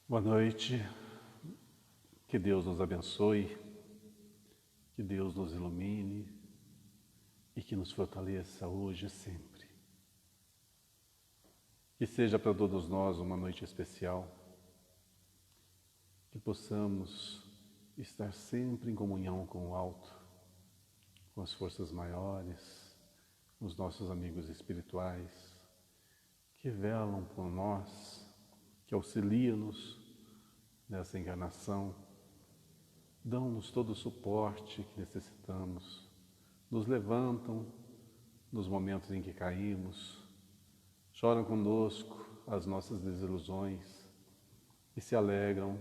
Boa noite, que Deus nos abençoe, que Deus nos ilumine e que nos fortaleça hoje e sempre. Que seja para todos nós uma noite especial, que possamos estar sempre em comunhão com o alto, com as forças maiores, com os nossos amigos espirituais, que velam por nós, que auxiliam-nos nessa encarnação, dão-nos todo o suporte que necessitamos, nos levantam nos momentos em que caímos, choram conosco as nossas desilusões e se alegram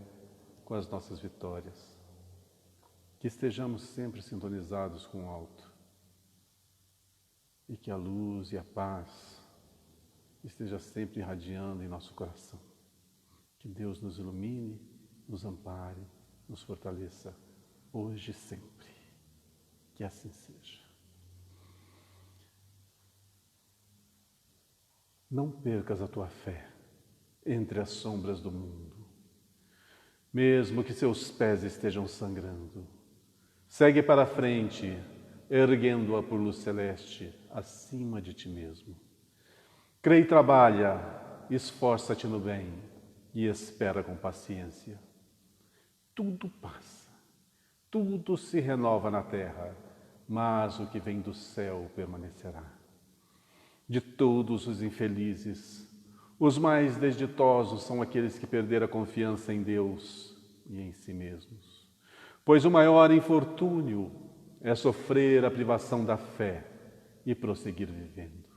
com as nossas vitórias. Que estejamos sempre sintonizados com o alto e que a luz e a paz esteja sempre irradiando em nosso coração. Que Deus nos ilumine, nos ampare, nos fortaleça, hoje e sempre. Que assim seja. Não percas a tua fé entre as sombras do mundo, mesmo que seus pés estejam sangrando. Segue para a frente, erguendo-a por luz celeste, acima de ti mesmo. Crê e trabalha, esforça-te no bem e espera com paciência. Tudo passa, tudo se renova na terra, mas o que vem do céu permanecerá. De todos os infelizes, os mais desditosos são aqueles que perderam a confiança em Deus e em si mesmos. Pois o maior infortúnio é sofrer a privação da fé e prosseguir vivendo.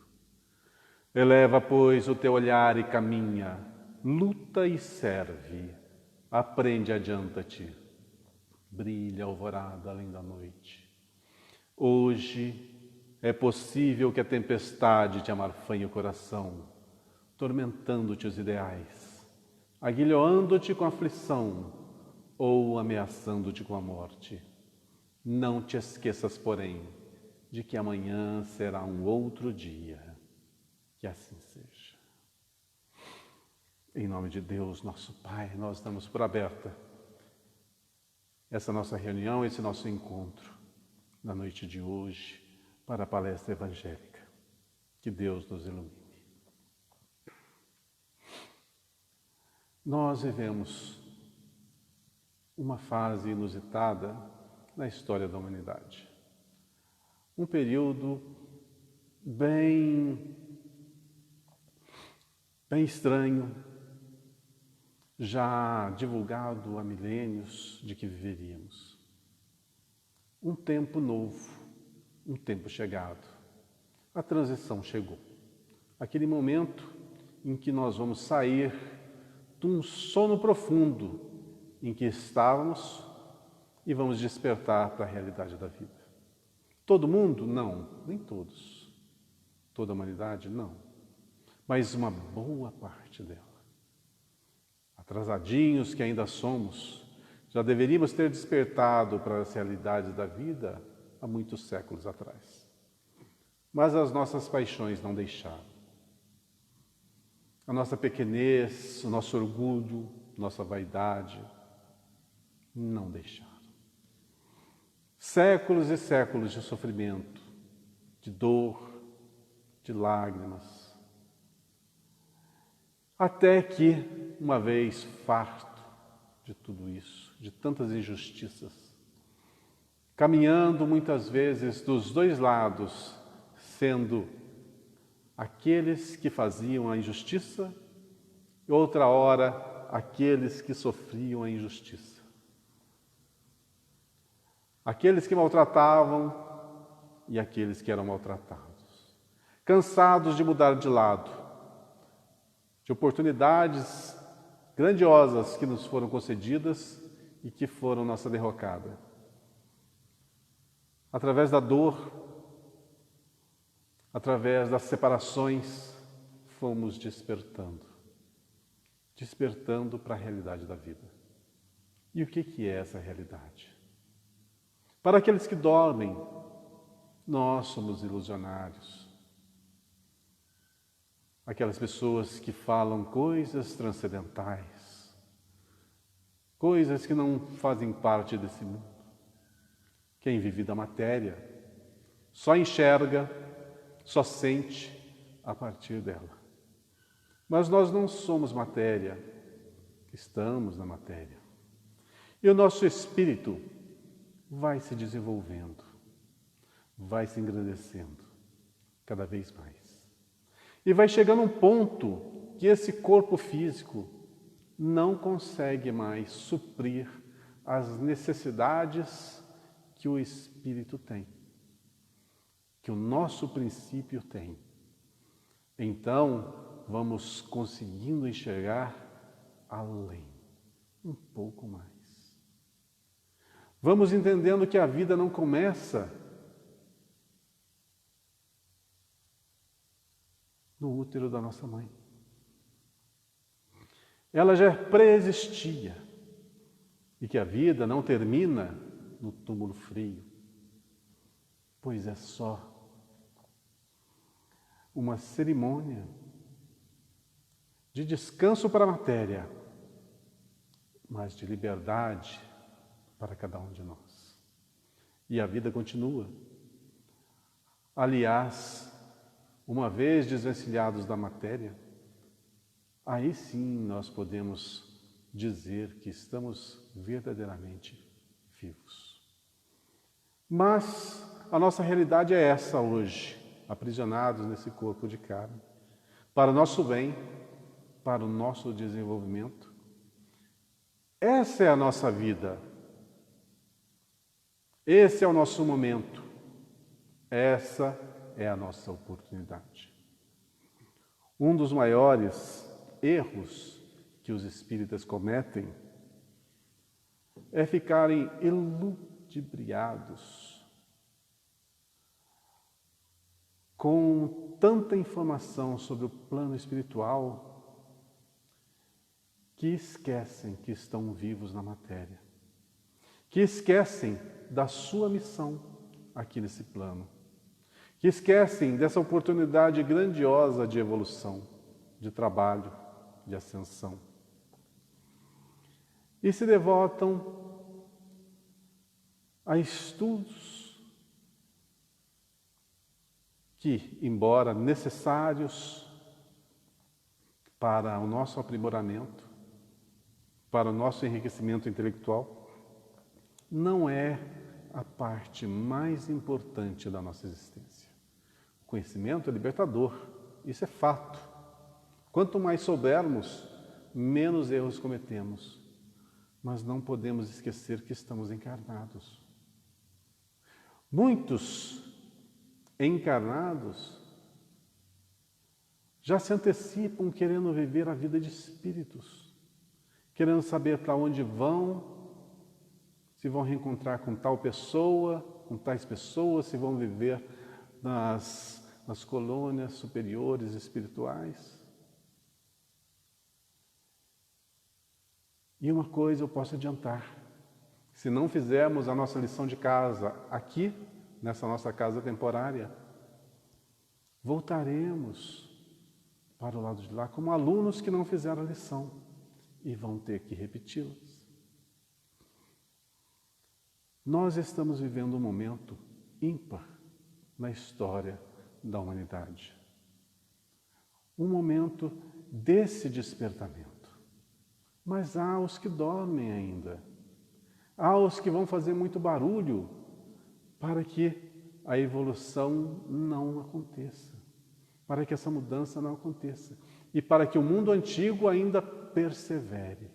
Eleva, pois, o teu olhar e caminha, luta e serve, aprende e adianta-te, brilha a alvorada além da noite. Hoje é possível que a tempestade te amarfanhe o coração, tormentando-te os ideais, aguilhoando-te com a aflição ou ameaçando-te com a morte. Não te esqueças, porém, de que amanhã será um outro dia. Que assim seja. Em nome de Deus, nosso Pai, nós damos por aberta essa nossa reunião, esse nosso encontro na noite de hoje para a palestra evangélica. Que Deus nos ilumine. Nós vivemos uma fase inusitada na história da humanidade. Um período bem estranho, já divulgado há milênios de que viveríamos. Um tempo novo, um tempo chegado. A transição chegou. Aquele momento em que nós vamos sair de um sono profundo em que estávamos e vamos despertar para a realidade da vida. Todo mundo? Não, nem todos. Toda a humanidade? Não. Mas uma boa parte dela. Atrasadinhos que ainda somos, já deveríamos ter despertado para as realidades da vida há muitos séculos atrás. Mas as nossas paixões não deixaram. A nossa pequenez, o nosso orgulho, nossa vaidade, não deixaram. Séculos e séculos de sofrimento, de dor, de lágrimas, até que, uma vez farto de tudo isso, de tantas injustiças, caminhando muitas vezes dos dois lados, sendo aqueles que faziam a injustiça e outra hora aqueles que sofriam a injustiça. Aqueles que maltratavam e aqueles que eram maltratados. Cansados de mudar de lado, de oportunidades grandiosas que nos foram concedidas e que foram nossa derrocada. Através da dor, através das separações, fomos despertando para a realidade da vida. E o que é essa realidade? Para aqueles que dormem, nós somos ilusionários. Aquelas pessoas que falam coisas transcendentais, coisas que não fazem parte desse mundo. Quem vive da matéria só enxerga, só sente a partir dela. Mas nós não somos matéria, estamos na matéria. E o nosso espírito vai se desenvolvendo, vai se engrandecendo cada vez mais. E vai chegando um ponto que esse corpo físico não consegue mais suprir as necessidades que o espírito tem, que o nosso princípio tem. Então, vamos conseguindo enxergar além, um pouco mais. Vamos entendendo que a vida não começa no útero da nossa mãe. Ela já pré-existia e que a vida não termina no túmulo frio, pois é só uma cerimônia de descanso para a matéria, mas de liberdade para cada um de nós. E a vida continua. Aliás, uma vez desvencilhados da matéria, aí sim nós podemos dizer que estamos verdadeiramente vivos. Mas a nossa realidade é essa hoje, aprisionados nesse corpo de carne, para o nosso bem, para o nosso desenvolvimento. Essa é a nossa vida. Esse é o nosso momento. Essa é a nossa oportunidade. Um dos maiores erros que os espíritas cometem é ficarem eludibriados com tanta informação sobre o plano espiritual que esquecem que estão vivos na matéria, que esquecem da sua missão aqui nesse plano, que esquecem dessa oportunidade grandiosa de evolução, de trabalho, de ascensão. E se devotam a estudos que, embora necessários para o nosso aprimoramento, para o nosso enriquecimento intelectual, não é a parte mais importante da nossa existência. O conhecimento é libertador, isso é fato. Quanto mais soubermos, menos erros cometemos. Mas não podemos esquecer que estamos encarnados. Muitos encarnados já se antecipam querendo viver a vida de espíritos, querendo saber para onde vão, se vão reencontrar com tal pessoa, com tais pessoas, se vão viver nas colônias superiores espirituais. E uma coisa eu posso adiantar: se não fizermos a nossa lição de casa aqui, nessa nossa casa temporária, voltaremos para o lado de lá como alunos que não fizeram a lição e vão ter que repeti-las. Nós estamos vivendo um momento ímpar na história da humanidade. Um momento desse despertamento. Mas há os que dormem ainda. Há os que vão fazer muito barulho para que a evolução não aconteça, para que essa mudança não aconteça e para que o mundo antigo ainda persevere.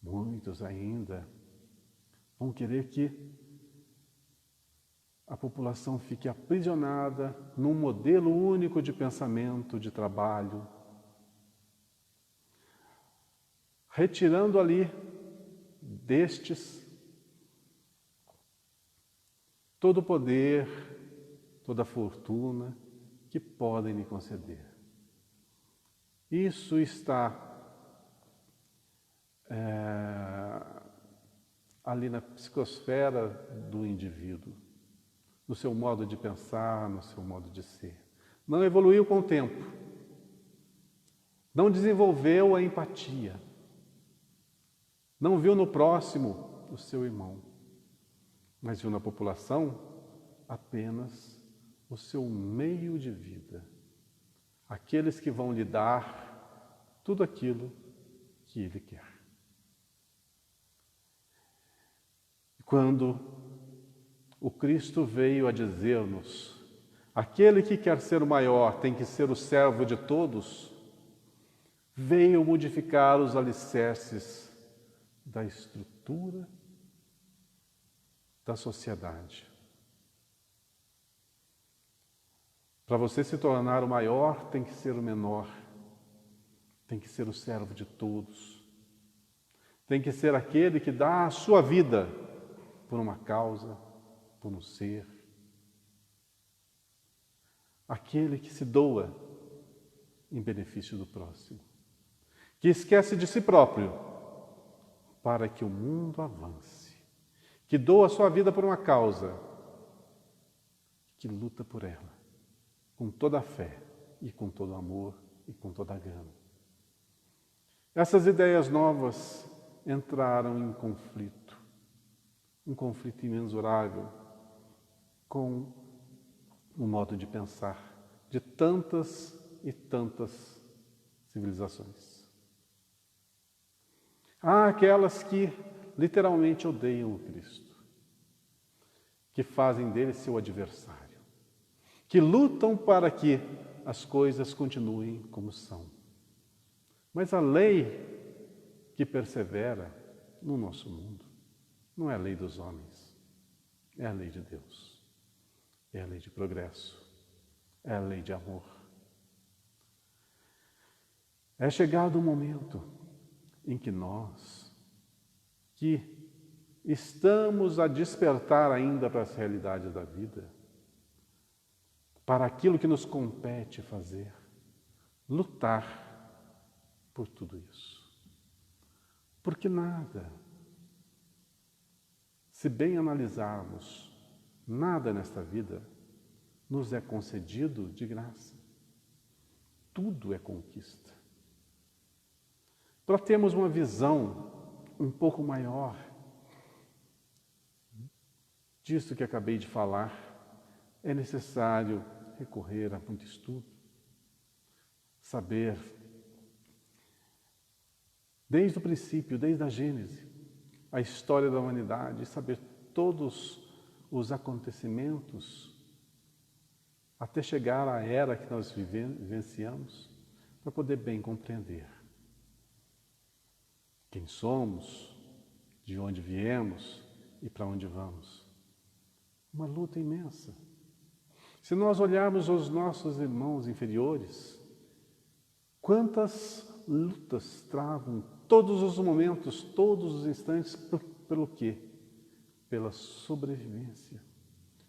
Muitos ainda vão querer que a população fique aprisionada num modelo único de pensamento, de trabalho, retirando ali destes todo o poder, toda a fortuna que podem lhe conceder. Isso está ali na psicosfera do indivíduo, no seu modo de pensar, no seu modo de ser. Não evoluiu com o tempo. não desenvolveu a empatia, não viu no próximo o seu irmão, mas viu na população apenas o seu meio de vida, aqueles que vão lhe dar tudo aquilo que ele quer. Quando o Cristo veio a dizer-nos: aquele que quer ser o maior tem que ser o servo de todos, veio modificar os alicerces da estrutura da sociedade. Para você se tornar o maior, tem que ser o menor, tem que ser o servo de todos, tem que ser aquele que dá a sua vida por uma causa, por um ser, aquele que se doa em benefício do próximo, que esquece de si próprio para que o mundo avance, que doa a sua vida por uma causa, que luta por ela, com toda a fé e com todo amor e com toda a gana. Essas ideias novas entraram em conflito, um conflito imensurável com o modo de pensar de tantas e tantas civilizações. Há aquelas que literalmente odeiam o Cristo, que fazem dele seu adversário, que lutam para que as coisas continuem como são. Mas a lei que persevera no nosso mundo não é a lei dos homens, é a lei de Deus, é a lei de progresso, é a lei de amor. É chegado o momento em que nós, que estamos a despertar ainda para as realidades da vida, para aquilo que nos compete fazer, lutar por tudo isso. Porque nada, se bem analisarmos, nada nesta vida nos é concedido de graça. Tudo é conquista. Para termos uma visão um pouco maior disso que acabei de falar, é necessário recorrer a muito estudo, saber, desde o princípio, desde a Gênese, a história da humanidade, saber todos os acontecimentos até chegar à era que nós vivenciamos, para poder bem compreender quem somos, de onde viemos e para onde vamos. Uma luta imensa. Se nós olharmos os nossos irmãos inferiores, quantas lutas travam todos os momentos, todos os instantes, pelo quê? Pela sobrevivência.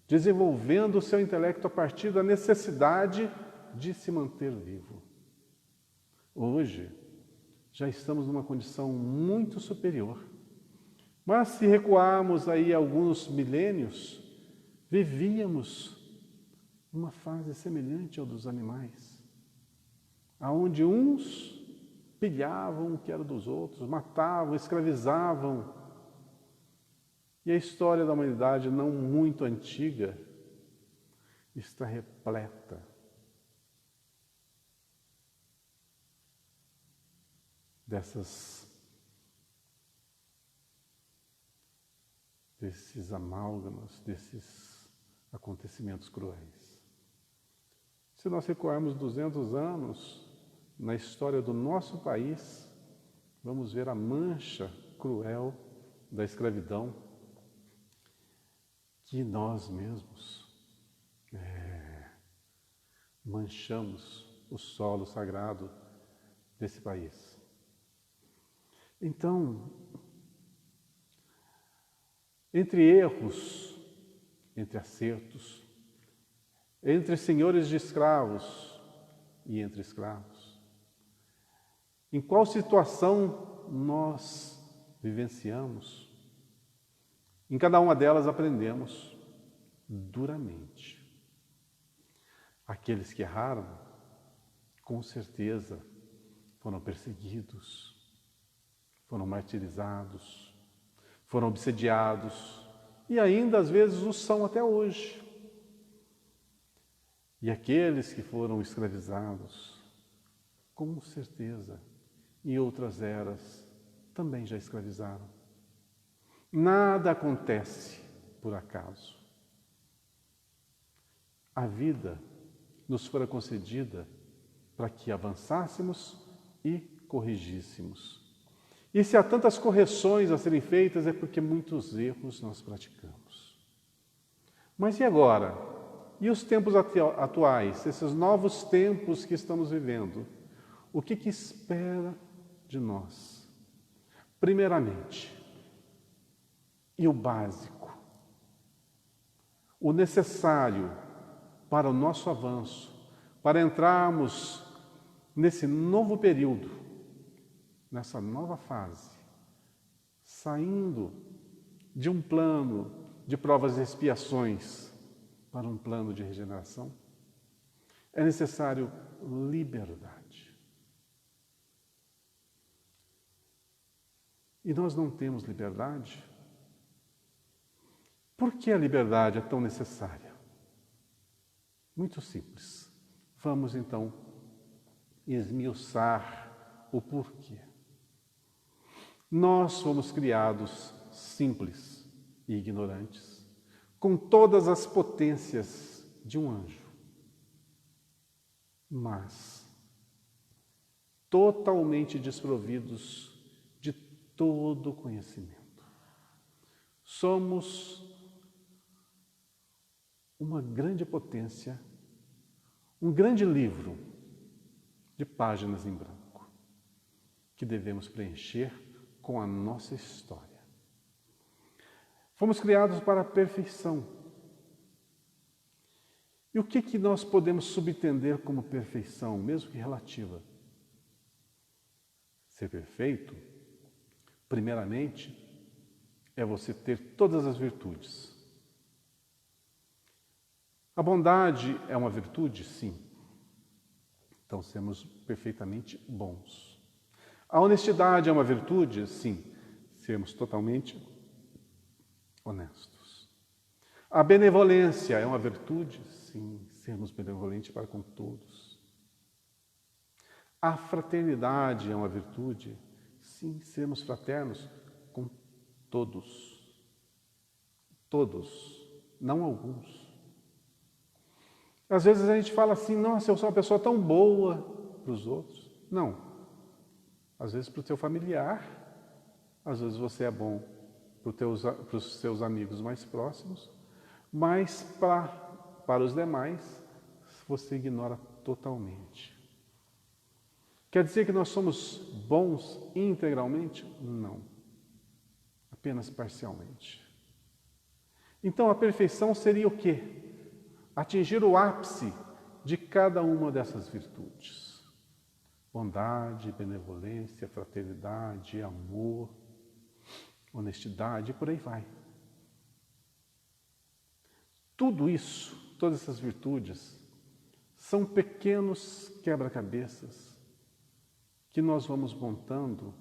Desenvolvendo o seu intelecto a partir da necessidade de se manter vivo. Hoje, já estamos numa condição muito superior. Mas se recuarmos aí alguns milênios, vivíamos uma fase semelhante ao dos animais, aonde uns pilhavam o que era dos outros, matavam, escravizavam. E a história da humanidade, não muito antiga, está repleta desses amálgamas, desses acontecimentos cruéis. Se nós recuarmos 200 anos na história do nosso país, vamos ver a mancha cruel da escravidão que nós mesmos manchamos o solo sagrado desse país. Então, entre erros, entre acertos, entre senhores de escravos e entre escravos, em qual situação nós vivenciamos? Em cada uma delas aprendemos duramente. Aqueles que erraram, com certeza, foram perseguidos, foram martirizados, foram obsediados e ainda às vezes o são até hoje. E aqueles que foram escravizados, com certeza, em outras eras também já escravizaram. Nada acontece por acaso. A vida nos fora concedida para que avançássemos e corrigíssemos. E se há tantas correções a serem feitas, é porque muitos erros nós praticamos. Mas e agora? E os tempos atuais, esses novos tempos que estamos vivendo? O que espera de nós? Primeiramente, e o básico, o necessário para o nosso avanço, para entrarmos nesse novo período, nessa nova fase, saindo de um plano de provas e expiações para um plano de regeneração, é necessário liberdade. E nós não temos liberdade? Por que a liberdade é tão necessária? Muito simples. Vamos então esmiuçar o porquê. Nós fomos criados simples e ignorantes, com todas as potências de um anjo, mas totalmente desprovidos de todo o conhecimento. Somos uma grande potência, um grande livro de páginas em branco, que devemos preencher com a nossa história. Fomos criados para a perfeição. E o que nós podemos subentender como perfeição, mesmo que relativa? Ser perfeito, primeiramente, é você ter todas as virtudes. A bondade é uma virtude? Sim. Então, sermos perfeitamente bons. A honestidade é uma virtude? Sim. Sermos totalmente honestos. A benevolência é uma virtude? Sim. Sermos benevolentes para com todos. A fraternidade é uma virtude? Sim. Sermos fraternos com todos. Todos, não alguns. Às vezes a gente fala assim, nossa, eu sou uma pessoa tão boa para os outros. Não. Às vezes para o teu familiar, às vezes você é bom para os seus amigos mais próximos, mas para os demais você ignora totalmente. Quer dizer que nós somos bons integralmente? Não. Apenas parcialmente. Então a perfeição seria o quê? Atingir o ápice de cada uma dessas virtudes. Bondade, benevolência, fraternidade, amor, honestidade, e por aí vai. Tudo isso, todas essas virtudes, são pequenos quebra-cabeças que nós vamos montando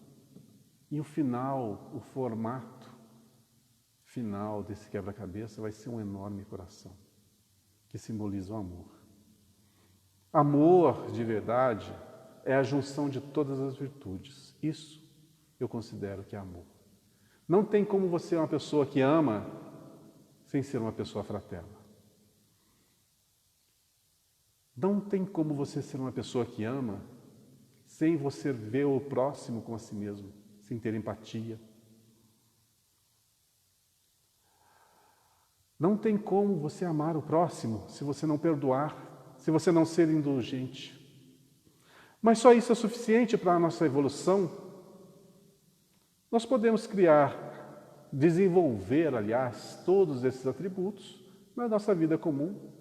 e o final, o formato final desse quebra-cabeça vai ser um enorme coração, que simboliza o amor. Amor de verdade é a junção de todas as virtudes. Isso eu considero que é amor. Não tem como você ser uma pessoa que ama sem ser uma pessoa fraterna. Não tem como você ser uma pessoa que ama sem você ver o próximo com a si mesmo, sem ter empatia. Não tem como você amar o próximo se você não perdoar, se você não ser indulgente. Mas só isso é suficiente para a nossa evolução? Nós podemos desenvolver, aliás, todos esses atributos na nossa vida comum,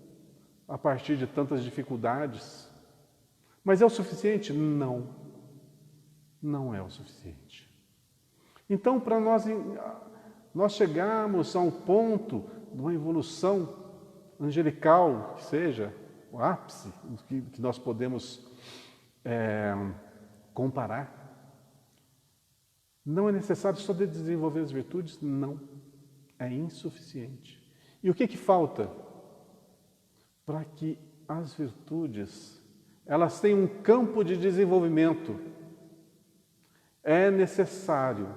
a partir de tantas dificuldades. Mas é o suficiente? Não. Não é o suficiente. Então, para nós chegarmos a um ponto de uma evolução angelical, que seja o ápice que nós podemos comparar. Não é necessário só desenvolver as virtudes? Não, é insuficiente. E o que falta? Para que as virtudes, elas tenham um campo de desenvolvimento, é necessário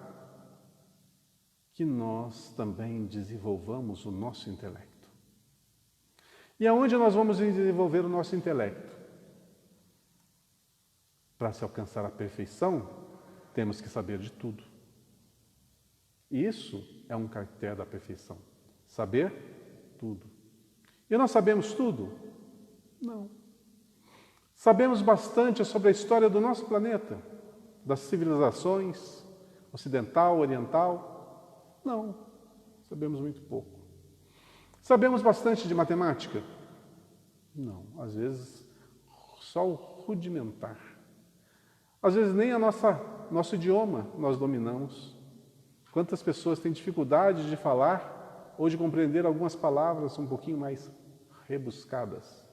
que nós também desenvolvamos o nosso intelecto. E aonde nós vamos desenvolver o nosso intelecto? Para se alcançar a perfeição, temos que saber de tudo. Isso é um caractere da perfeição. Saber tudo. E nós sabemos tudo? Não. Sabemos bastante sobre a história do nosso planeta, das civilizações, ocidental, oriental? Não. Sabemos muito pouco. Sabemos bastante de matemática? Não. Às vezes, só o rudimentar. Às vezes, nem nosso idioma nós dominamos. Quantas pessoas têm dificuldade de falar ou de compreender algumas palavras um pouquinho mais rebuscadas?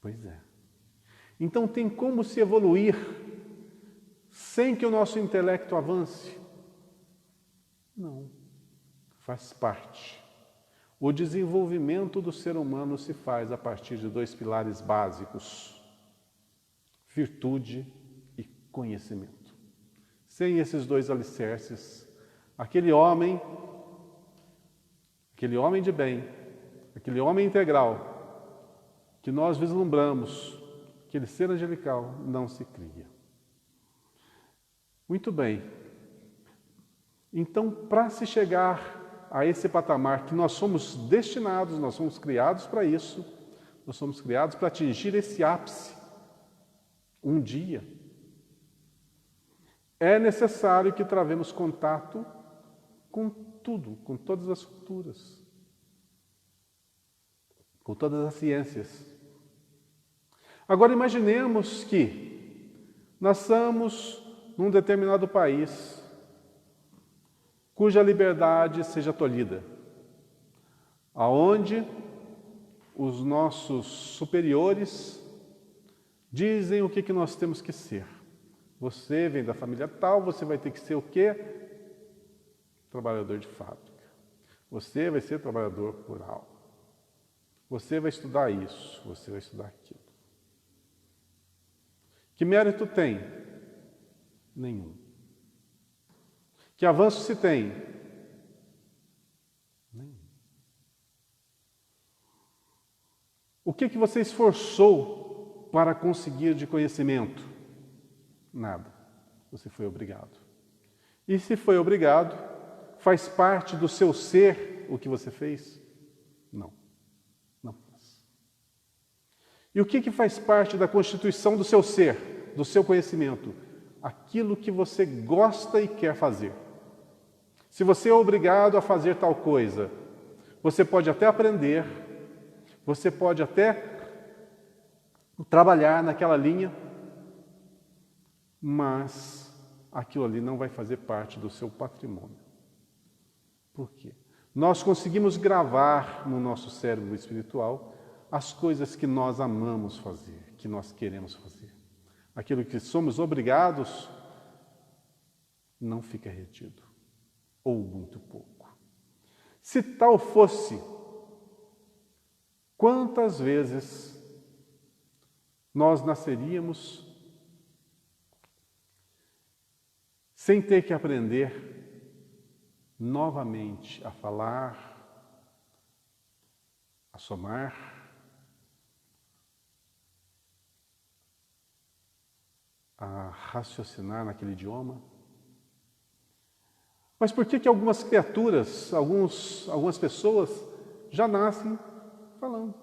Pois é. Então tem como se evoluir sem que o nosso intelecto avance? Não. Faz parte. O desenvolvimento do ser humano se faz a partir de 2 pilares básicos: virtude e conhecimento. Sem esses 2 alicerces, aquele homem de bem, aquele homem integral que nós vislumbramos, aquele ser angelical, não se cria. Muito bem. Então, para se chegar a esse patamar que nós somos destinados, nós somos criados para isso, nós somos criados para atingir esse ápice, um dia, é necessário que travemos contato com tudo, com todas as culturas, com todas as ciências. Agora imaginemos que nasçamos num determinado país cuja liberdade seja tolhida, aonde os nossos superiores dizem o que nós temos que ser. Você vem da família tal, você vai ter que ser o quê? Trabalhador de fábrica. Você vai ser trabalhador rural. Você vai estudar isso, você vai estudar aquilo. Que mérito tem? Nenhum. Que avanço se tem? Nenhum. O que você esforçou para conseguir de conhecimento? Nada. Você foi obrigado. E se foi obrigado, faz parte do seu ser o que você fez? Não. Não faz. E o que faz parte da constituição do seu ser, do seu conhecimento? Aquilo que você gosta e quer fazer. Se você é obrigado a fazer tal coisa, você pode até aprender, você pode até trabalhar naquela linha, mas aquilo ali não vai fazer parte do seu patrimônio. Por quê? Nós conseguimos gravar no nosso cérebro espiritual as coisas que nós amamos fazer, que nós queremos fazer. Aquilo que somos obrigados não fica retido, ou muito pouco. Se tal fosse, quantas vezes nós nasceríamos sem ter que aprender novamente a falar, a somar, a raciocinar naquele idioma? Mas por que algumas criaturas, algumas pessoas já nascem falando?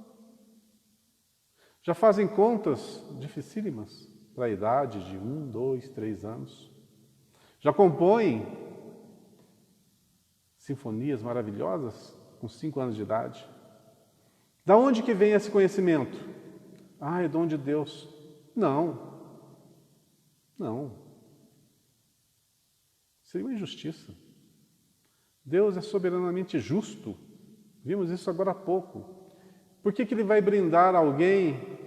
Já fazem contas dificílimas para a idade de 1, 2, 3 anos. Já compõem sinfonias maravilhosas com 5 anos de idade. Da onde que vem esse conhecimento? Ah, é dom de Deus. Não. Não. Seria uma injustiça. Deus é soberanamente justo. Vimos isso agora há pouco. Por que Ele vai brindar alguém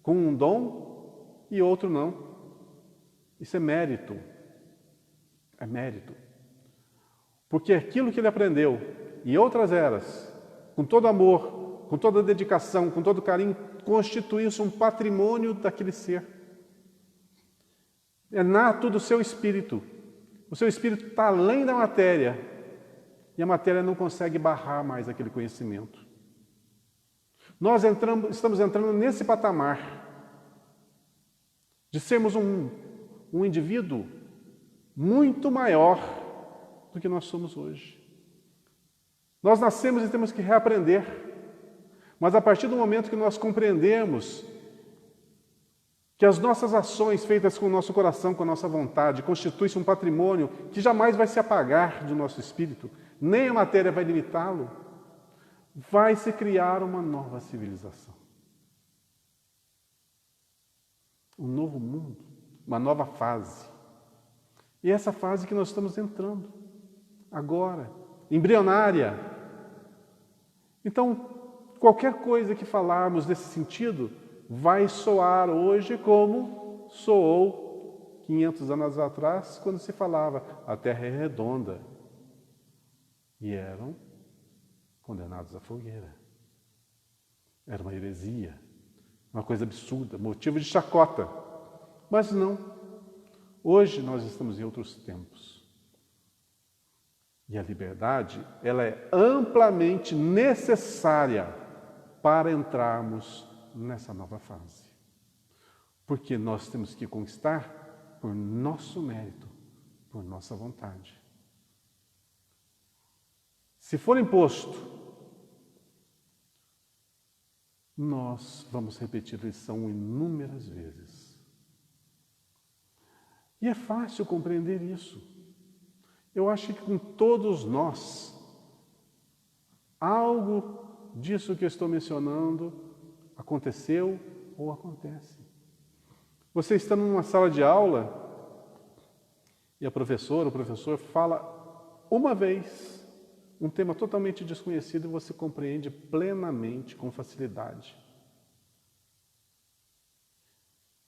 com um dom e outro não. Isso é mérito. É mérito. Porque aquilo que ele aprendeu em outras eras, com todo amor, com toda dedicação, com todo carinho, constituiu-se um patrimônio daquele ser. É nato do seu espírito. O seu espírito está além da matéria. E a matéria não consegue barrar mais aquele conhecimento. Nós estamos entrando nesse patamar de sermos um indivíduo muito maior do que nós somos hoje. Nós nascemos e temos que reaprender. Mas a partir do momento que nós compreendemos que as nossas ações feitas com o nosso coração, com a nossa vontade, constituem-se um patrimônio que jamais vai se apagar do nosso espírito, nem a matéria vai limitá-lo, vai se criar uma nova civilização. Um novo mundo, uma nova fase. E essa fase que nós estamos entrando agora, embrionária. Então, qualquer coisa que falarmos nesse sentido vai soar hoje como soou 500 anos atrás, quando se falava a Terra é redonda. E eram condenados à fogueira. Era uma heresia, uma coisa absurda, motivo de chacota. Mas não. Hoje nós estamos em outros tempos. E a liberdade, ela é amplamente necessária para entrarmos nessa nova fase. Porque nós temos que conquistar por nosso mérito, por nossa vontade. Se for imposto, nós vamos repetir a lição inúmeras vezes. E é fácil compreender isso. Eu acho que com todos nós, algo disso que eu estou mencionando aconteceu ou acontece. Você está numa sala de aula e a professora, o professor fala uma vez um tema totalmente desconhecido e você compreende plenamente, com facilidade.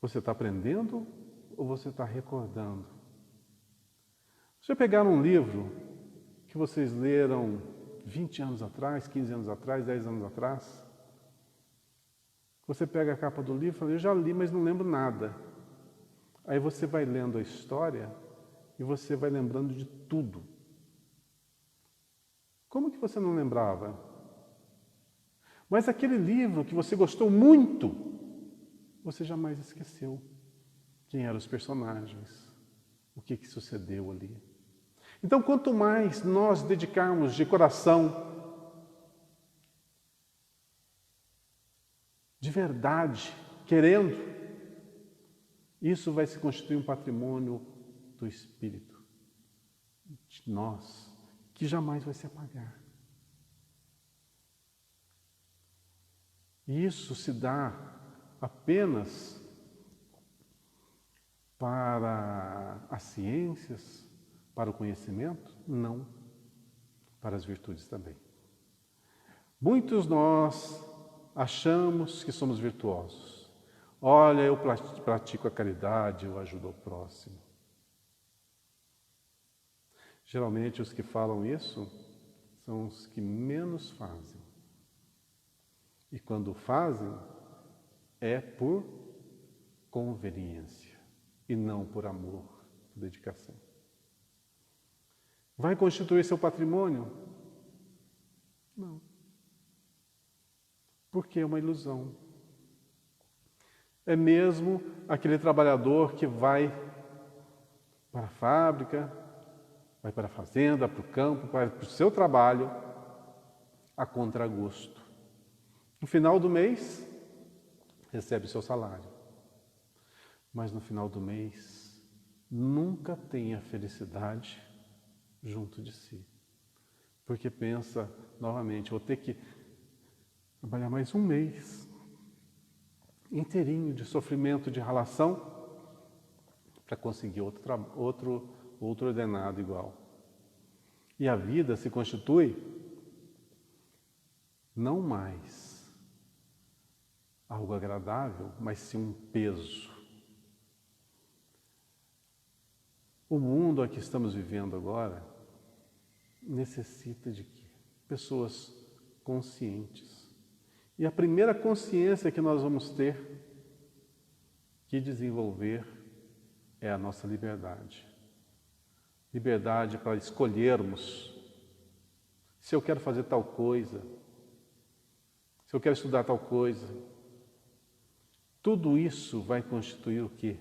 Você está aprendendo ou você está recordando? Se eu pegar um livro que vocês leram 20 anos atrás, 15 anos atrás, 10 anos atrás, você pega a capa do livro e fala, eu já li, mas não lembro nada. Aí você vai lendo a história e você vai lembrando de tudo. Como que você não lembrava? Mas aquele livro que você gostou muito, você jamais esqueceu quem eram os personagens, o que sucedeu ali. Então, quanto mais nós dedicarmos de coração, de verdade, querendo, isso vai se constituir um patrimônio do Espírito, de nós, que jamais vai se apagar. E isso se dá apenas para as ciências, para o conhecimento? Não. Para as virtudes também. Muitos nós achamos que somos virtuosos. Olha, eu pratico a caridade, eu ajudo o próximo. Geralmente os que falam isso são os que menos fazem. E quando fazem, é por conveniência e não por amor, por dedicação. Vai constituir seu patrimônio? Não. Porque é uma ilusão. É mesmo aquele trabalhador que vai para a fábrica, vai para a fazenda, para o campo, para o seu trabalho, a contragosto. No final do mês, recebe o seu salário. Mas no final do mês, nunca tem a felicidade junto de si. Porque pensa, novamente, vou ter que trabalhar mais um mês inteirinho de sofrimento, de ralação, para conseguir outro ordenado igual. E a vida se constitui não mais algo agradável, mas sim um peso. O mundo a que estamos vivendo agora necessita de quê? Pessoas conscientes. E a primeira consciência que nós vamos ter que desenvolver é a nossa liberdade. Liberdade para escolhermos se eu quero fazer tal coisa, se eu quero estudar tal coisa. Tudo isso vai constituir o quê?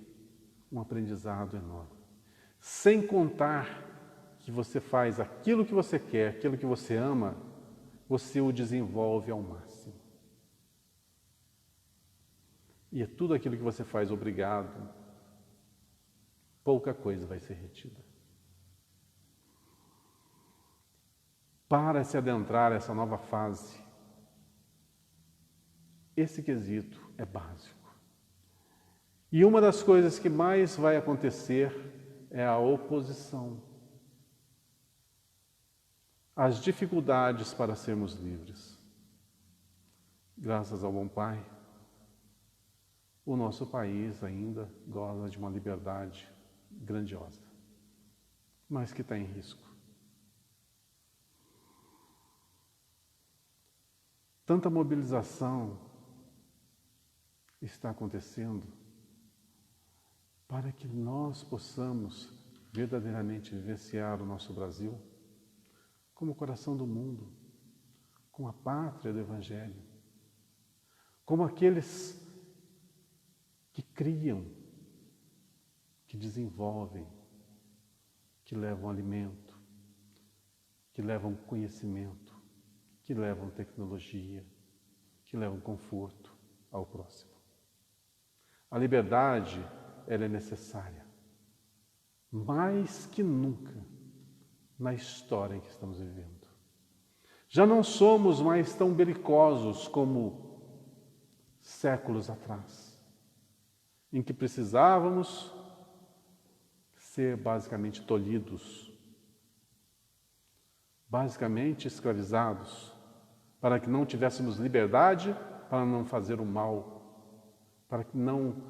Um aprendizado enorme. Sem contar que você faz aquilo que você quer, aquilo que você ama, você o desenvolve ao máximo. E é tudo aquilo que você faz obrigado, pouca coisa vai ser retida. Para se adentrar essa nova fase, esse quesito é básico. E uma das coisas que mais vai acontecer é a oposição. As dificuldades para sermos livres. Graças ao bom Pai, o nosso país ainda goza de uma liberdade grandiosa, mas que está em risco. Tanta mobilização está acontecendo para que nós possamos verdadeiramente vivenciar o nosso Brasil como o coração do mundo, como a pátria do Evangelho, como aqueles que criam, que desenvolvem, que levam alimento, que levam conhecimento, que levam tecnologia, que levam conforto ao próximo. A liberdade, ela é necessária, mais que nunca, na história em que estamos vivendo. Já não somos mais tão belicosos como séculos atrás, em que precisávamos ser basicamente tolhidos, basicamente escravizados, para que não tivéssemos liberdade, para não fazer o mal, para que não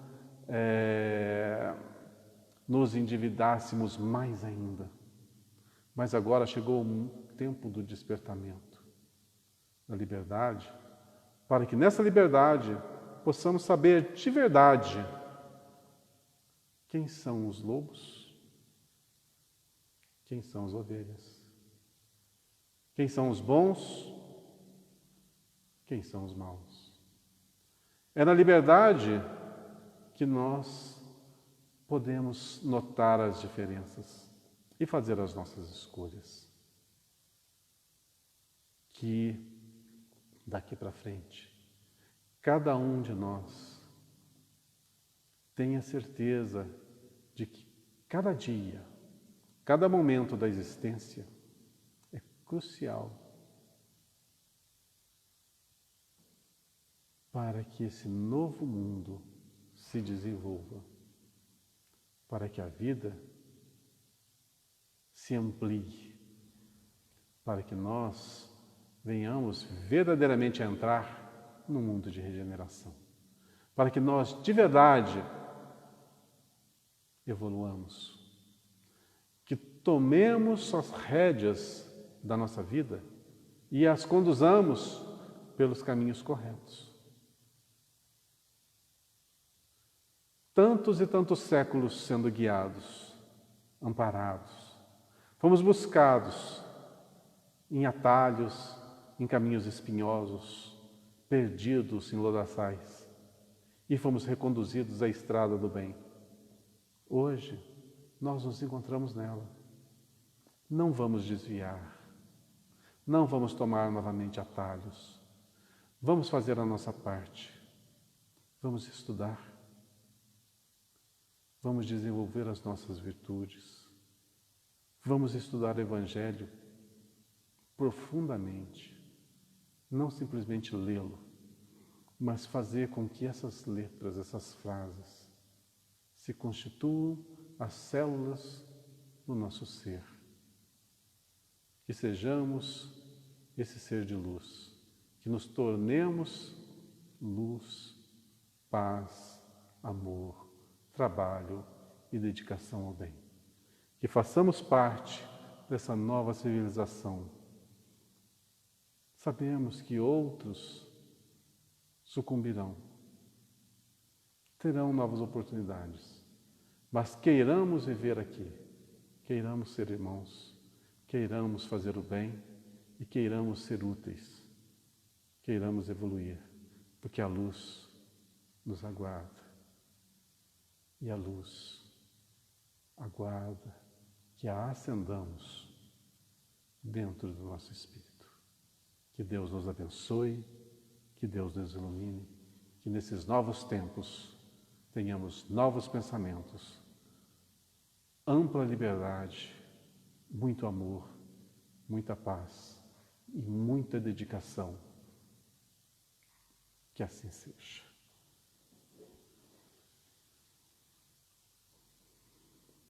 nos endividássemos mais ainda. Mas agora chegou o tempo do despertamento, da liberdade, para que nessa liberdade possamos saber de verdade quem são os lobos, quem são as ovelhas, quem são os bons, quem são os maus. É na liberdade que nós podemos notar as diferenças e fazer as nossas escolhas. Que daqui para frente, cada um de nós tenha certeza de que cada dia, cada momento da existência é crucial para que esse novo mundo se desenvolva, para que a vida se amplie, para que nós venhamos verdadeiramente a entrar no mundo de regeneração, para que nós de verdade evoluamos, que tomemos as rédeas da nossa vida e as conduzamos pelos caminhos corretos. Tantos e tantos séculos sendo guiados, amparados, fomos buscados em atalhos, em caminhos espinhosos, perdidos em lodaçais, e fomos reconduzidos à estrada do bem. Hoje, nós nos encontramos nela. Não vamos desviar, não vamos tomar novamente atalhos. Vamos fazer a nossa parte. Vamos estudar. Vamos desenvolver as nossas virtudes. Vamos estudar o Evangelho profundamente. Não simplesmente lê-lo, mas fazer com que essas letras, essas frases, se constituam as células do nosso ser. Que sejamos esse ser de luz, que nos tornemos luz, paz, amor, trabalho e dedicação ao bem. que façamos parte dessa nova civilização. Sabemos que outros sucumbirão, terão novas oportunidades, mas queiramos viver aqui, queiramos ser irmãos, queiramos fazer o bem e queiramos ser úteis, queiramos evoluir, porque a luz nos aguarda e a luz aguarda que a acendamos dentro do nosso espírito. Que Deus nos abençoe, que Deus nos ilumine, que nesses novos tempos tenhamos novos pensamentos, ampla liberdade, muito amor, muita paz e muita dedicação. Que assim seja.